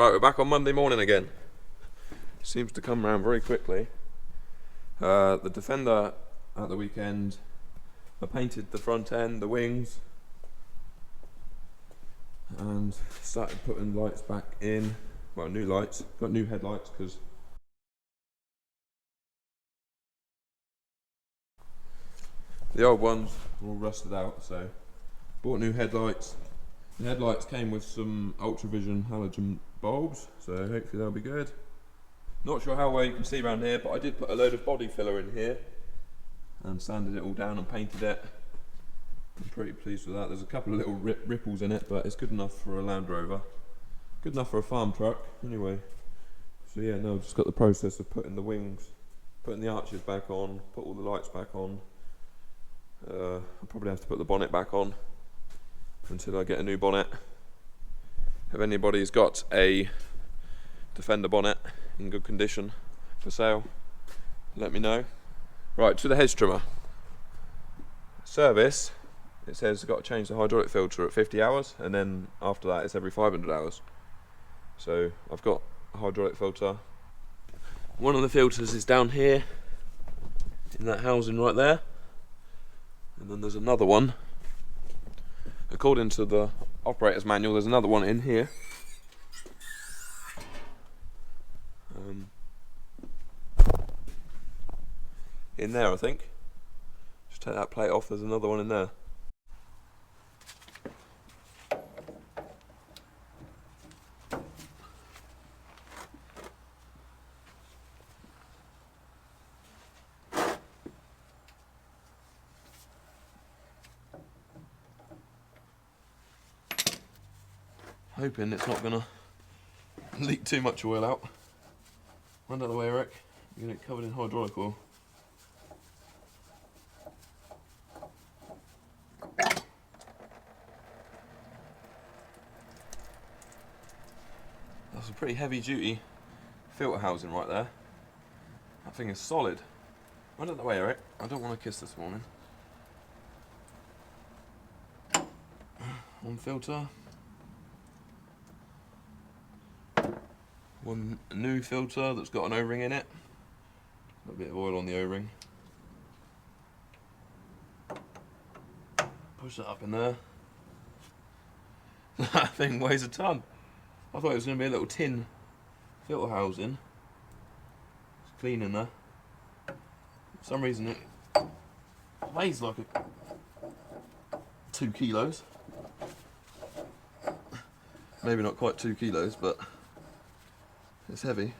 Right, we're back on Monday morning again. Seems to come around very quickly. The Defender at the weekend, I painted the front end, the wings, and started putting lights back in. Well, new lights, got new headlights because the old ones were all rusted out, so bought new headlights. The headlights came with some Ultravision halogen bulbs, so hopefully they'll be good. Not sure how well you can see around here, but I did put a load of body filler in here and sanded it all down and painted it. I'm pretty pleased with that. There's a couple of little ripples in it, but it's good enough for a Land Rover. Good enough for a farm truck, anyway. So yeah, no, I've just got the process of putting the wings, putting the arches back on, put all the lights back on. I'll probably have to put the bonnet back on until I get a new bonnet. If anybody's got a Defender bonnet in good condition for sale, let me know. Right, to the hedge trimmer. Service, it says you've got to change the hydraulic filter at 50 hours, and then after that it's every 500 hours. So I've got a hydraulic filter. One of the filters is down here in that housing right there, and then there's another one. According to the operator's manual, there's another one in here. In there, I think. Just take that plate off, there's another one in there. Hoping it's not gonna leak too much oil out. Run that away, Eric. You're gonna get covered in hydraulic oil. That's a pretty heavy duty filter housing right there. That thing is solid. Run that away, Eric. I don't want to kiss this morning. One filter. One new filter that's got an O-ring in it. A bit of oil on the O-ring. Push that up in there. That thing weighs a ton. I thought it was going to be a little tin filter housing. It's clean in there. For some reason it weighs like 2 kilos. Maybe not quite 2 kilos, but it's heavy.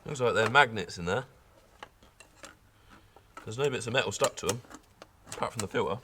Looks like they're magnets in there. There's no bits of metal stuck to them, apart from the filter.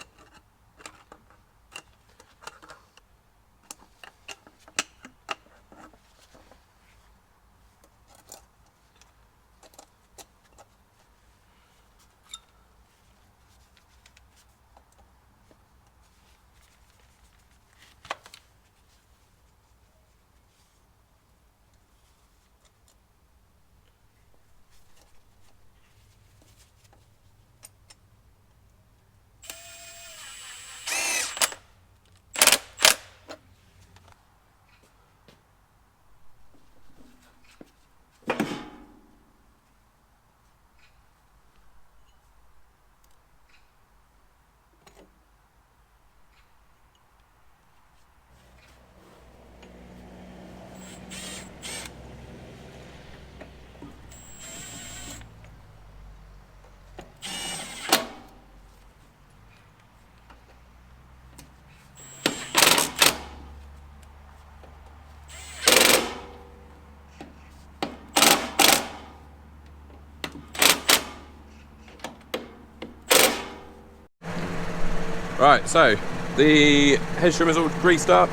Right, so the hedge trimmer's all greased up.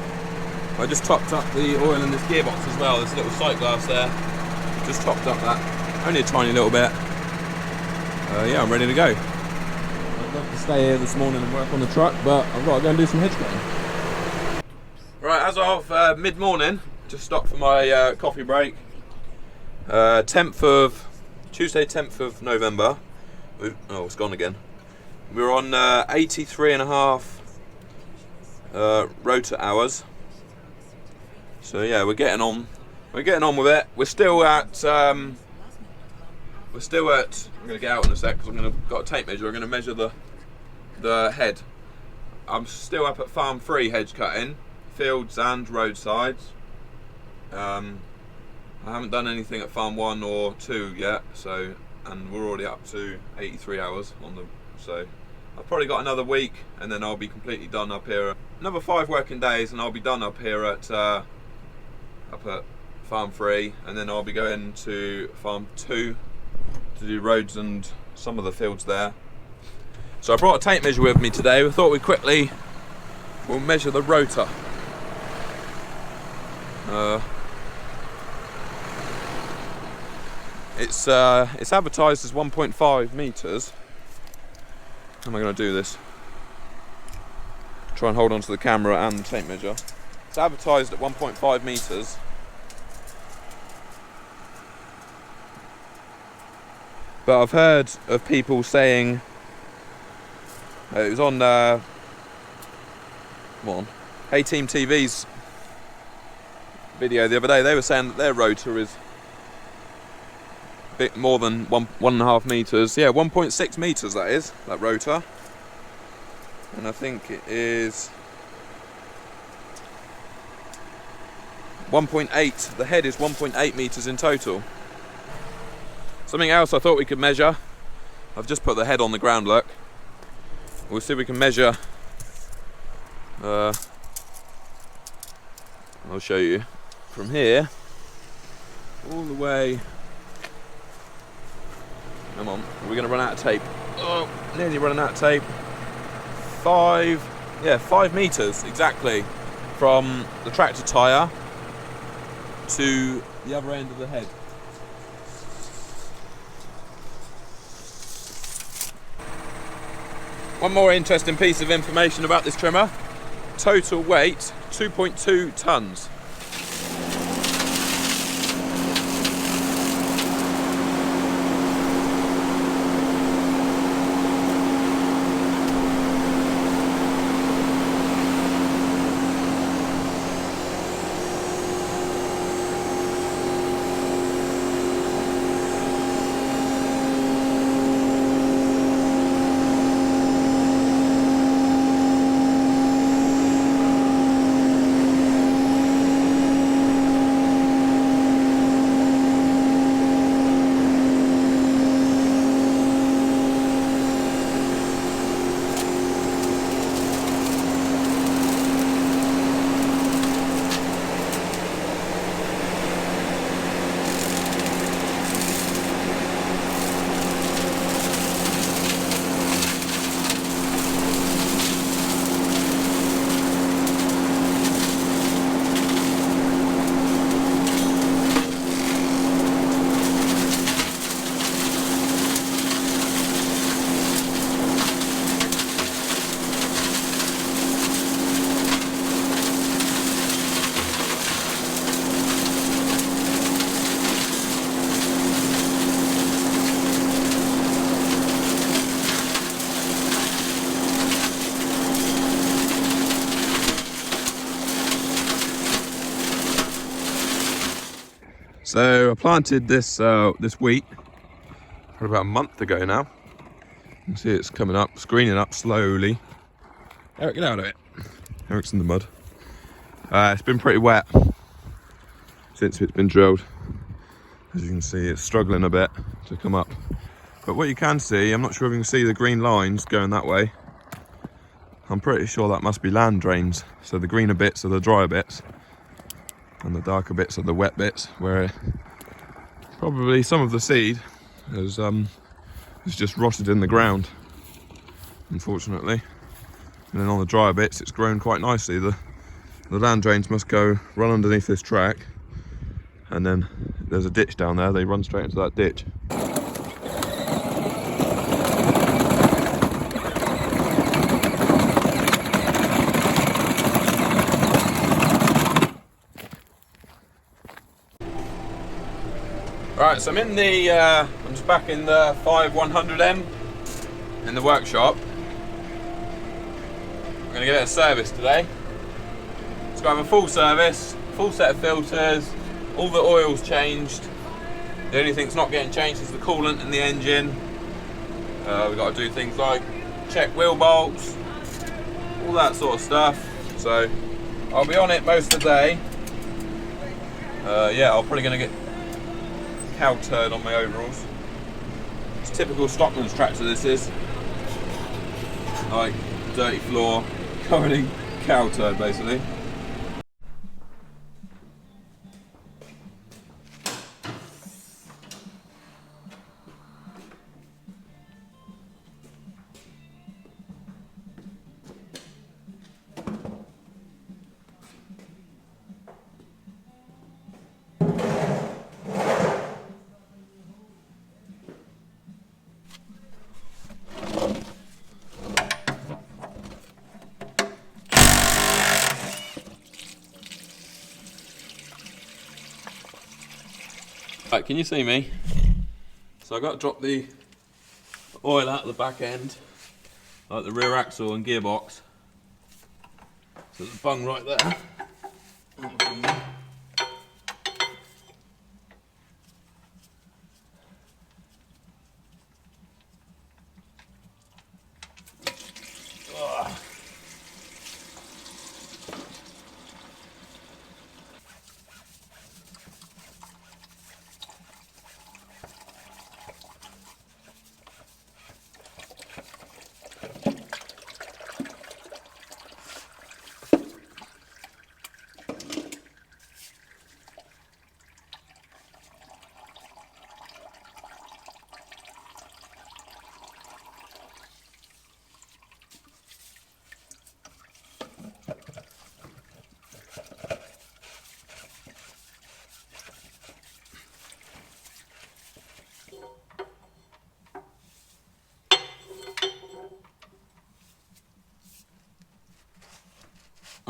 I just topped up the oil in this gearbox as well. This little sight glass there. Just topped up that. Only a tiny little bit. Yeah, I'm ready to go. I'd love to stay here this morning and work on the truck, but I've got to go and do some hedge cutting. Right, as of mid-morning, just stopped for my coffee break. Tuesday 10th of November. Oh, it's gone again. We're on 83.5 rotor hours. So yeah, we're getting on with it. We're still at I'm going to get out in a sec because got a tape measure. I'm going to measure the head. I'm still up at farm 3 hedge cutting, fields and roadsides. I haven't done anything at farm 1 or 2 yet, and we're already up to 83 hours on so I've probably got another week and then I'll be completely done up here. Another 5 working days and I'll be done up here at farm 3, and then I'll be going to farm 2 to do roads and some of the fields there. So I brought a tape measure with me today. We thought we'll measure the rotor. It's advertised as 1.5 meters. How am I going to do this? Try and hold on to the camera and the tape measure. It's advertised at 1.5 meters. But I've heard of people saying, it was on A-Team TV's video the other day, they were saying that their rotor is a bit more than 1.5 meters. Yeah, 1.6 meters that is, that rotor. And I think it is 1.8, the head is 1.8 meters in total. Something else I thought we could measure. I've just put the head on the ground, look. We'll see if we can measure. I'll show you. From here, all the way. Come on, we're going to run out of tape. Oh, nearly running out of tape. 5 meters exactly from the tractor tyre to the other end of the head. One more interesting piece of information about this trimmer. Total weight, 2.2 tons. So I planted this wheat for about a month ago now. You can see it's coming up, screening up slowly. Eric, get out of it. Eric's in the mud. It's been pretty wet since it's been drilled. As you can see, it's struggling a bit to come up. But what you can see, I'm not sure if you can see the green lines going that way. I'm pretty sure that must be land drains. So the greener bits are the drier bits, and the darker bits are the wet bits, where probably some of the seed has just rotted in the ground, unfortunately. And then on the drier bits, it's grown quite nicely. The land drains must go run underneath this track, and then there's a ditch down there. They run straight into that ditch. Right, so I'm in the, I'm just back in the 5100M in the workshop. I'm going to give it a service today. It's got to have a full service, full set of filters, all the oil's changed. The only thing that's not getting changed is the coolant in the engine. We've got to do things like check wheel bolts, all that sort of stuff. So I'll be on it most of the day. Yeah, I'm probably going to get cow turd on my overalls. It's typical stockman's tractor, this is. Like dirty floor, covered in cow turd basically. Right, can you see me? So I got to drop the oil out of the back end, like the rear axle and gearbox. So there's a bung right there.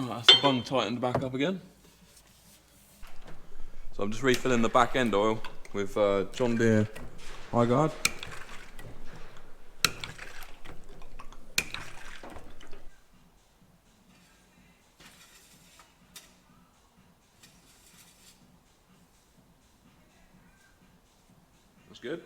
That's the bung tightened back up again. So I'm just refilling the back end oil with John Deere High Guard. That's good.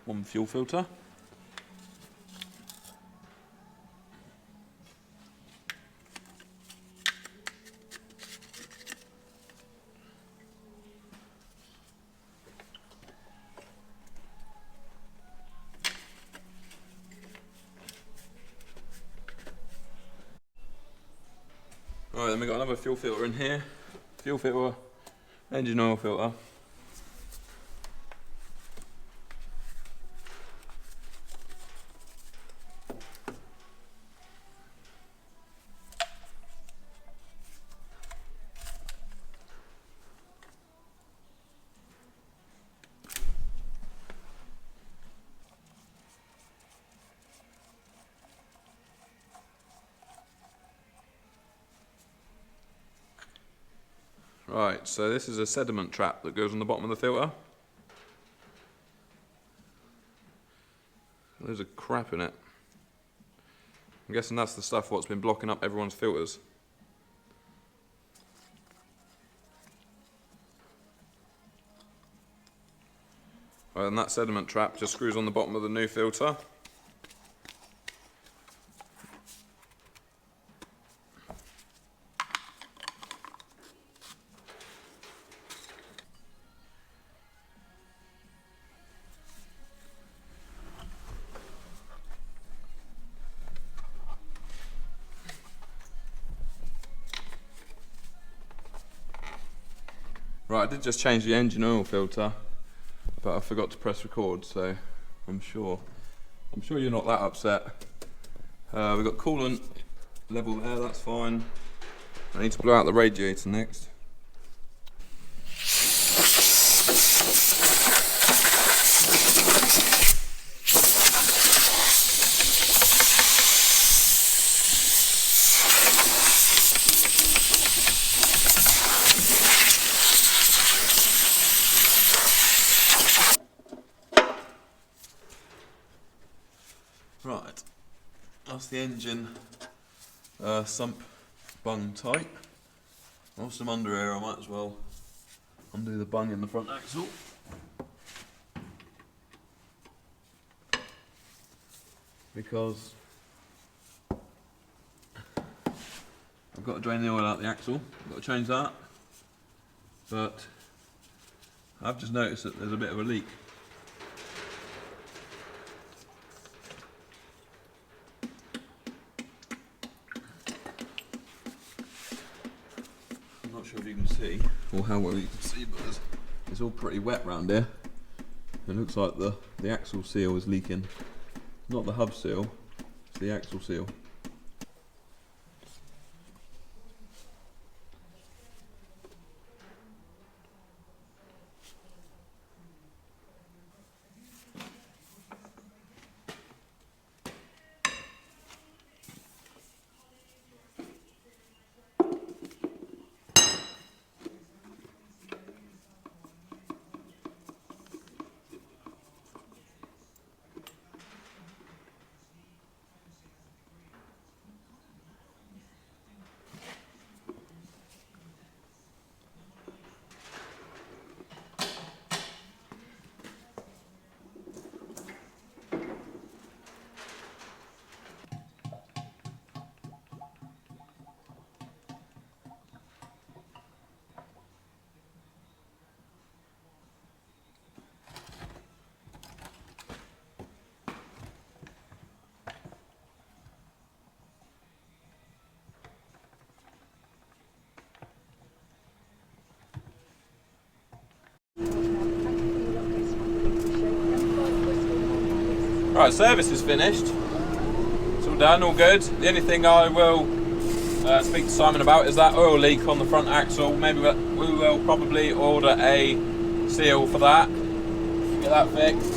One fuel filter. Right, then we've got another fuel filter in here. Fuel filter, engine oil filter. Right, so this is a sediment trap that goes on the bottom of the filter. There's a crap in it. I'm guessing that's the stuff what's been blocking up everyone's filters. Right, and that sediment trap just screws on the bottom of the new filter. Right, I did just change the engine oil filter, but I forgot to press record, so I'm sure you're not that upset. We've got coolant level there, that's fine. I need to blow out the radiator next. Right, that's the engine sump bung tight. Whilst I'm under here, I might as well undo the bung in the front axle. Because I've got to drain the oil out the axle, I've got to change that. But I've just noticed that there's a bit of a leak. Not sure if you can see, or how well you can see, but it's all pretty wet round here. It looks like the axle seal is leaking. Not the hub seal, it's the axle seal. Right, service is finished. It's all done, all good. The only thing I will speak to Simon about is that oil leak on the front axle. Maybe we will probably order a seal for that. Get that fixed.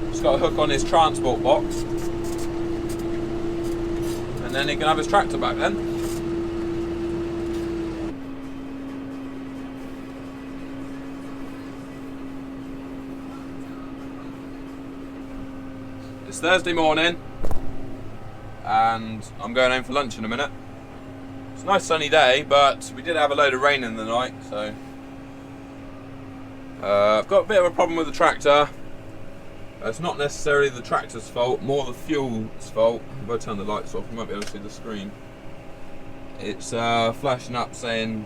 Just got a hook on his transport box. And then he can have his tractor back then. It's Thursday morning and I'm going home for lunch in a minute. It's a nice sunny day, but we did have a load of rain in the night, so I've got a bit of a problem with the tractor. It's not necessarily the tractor's fault, more the fuel's fault. If I turn the lights off, you might be able to see the screen. It's flashing up saying,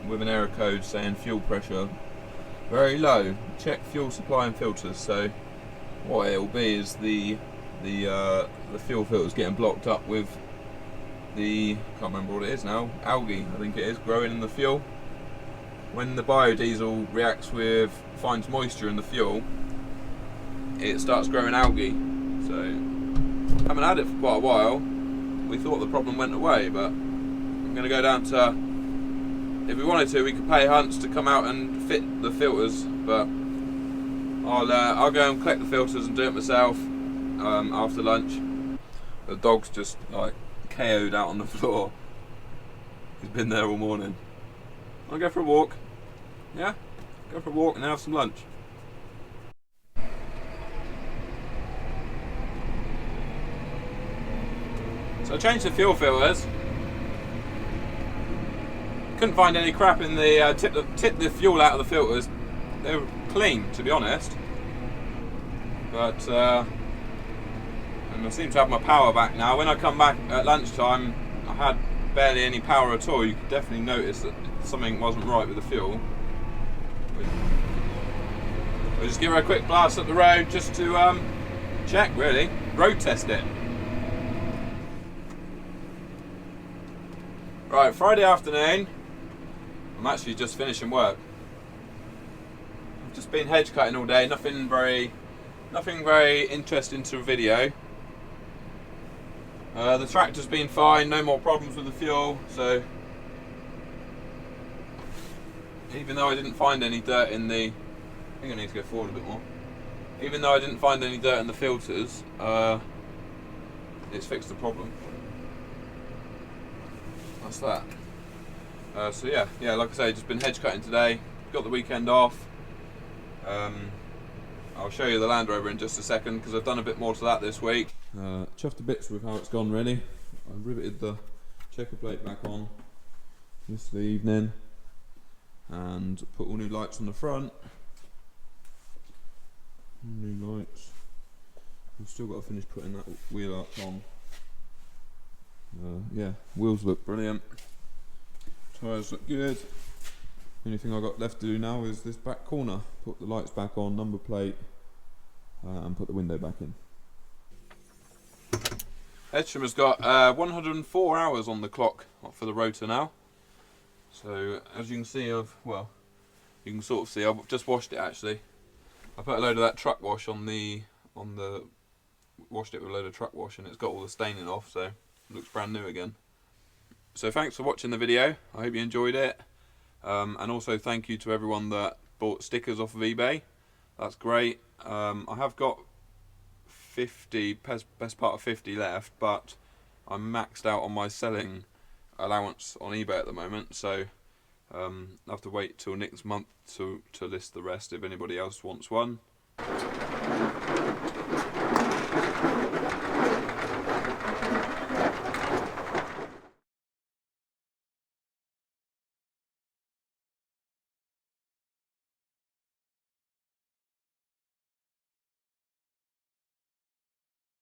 with an error code saying fuel pressure very low. Check fuel supply and filters. So what it'll be is the fuel filter's getting blocked up with can't remember what it is now, algae I think it is, growing in the fuel. When the biodiesel reacts with, finds moisture in the fuel, it starts growing algae. So, haven't had it for quite a while. We thought the problem went away, but I'm going to go down to, if we wanted to, we could pay Hunts to come out and fit the filters, but I'll go and collect the filters and do it myself after lunch. The dog's just like KO'd out on the floor. He's been there all morning. I'll go for a walk. Yeah? Go for a walk and have some lunch. So I changed the fuel filters. Couldn't find any crap in the tipped the fuel out of the filters. They were clean, to be honest. But and I seem to have my power back now. When I come back at lunchtime, I had barely any power at all. You could definitely notice that something wasn't right with the fuel. We'll just give her a quick blast up the road just to check, really. Road test it. Right, Friday afternoon. I'm actually just finishing work. I've just been hedge cutting all day. Nothing very interesting to a video. The tractor's been fine, no more problems with the fuel, so even though I didn't find any dirt in the, I think I need to go forward a bit more. Even though I didn't find any dirt in the filters, it's fixed the problem. That's that. So yeah, like I say, just been hedge cutting today. Got the weekend off. I'll show you the Land Rover in just a second because I've done a bit more to that this week. Chuffed to bits with how it's gone really. I riveted the checker plate back on yesterday evening and put all new lights on the front. New lights. We've still got to finish putting that wheel arch on. Yeah, wheels look brilliant. Tyres look good. The only thing I've got left to do now is this back corner. Put the lights back on, number plate, and put the window back in. Hedge has got 104 hours on the clock for the rotor now. So as you can see, you can sort of see, I've just washed it actually. I put a load of that truck wash washed it with a load of truck wash and it's got all the staining off, so it looks brand new again. So thanks for watching the video. I hope you enjoyed it. And also thank you to everyone that bought stickers off of eBay. That's great. I have got 50, best part of 50 left, but I'm maxed out on my selling allowance on eBay at the moment, so I'll have to wait till next month to list the rest if anybody else wants one.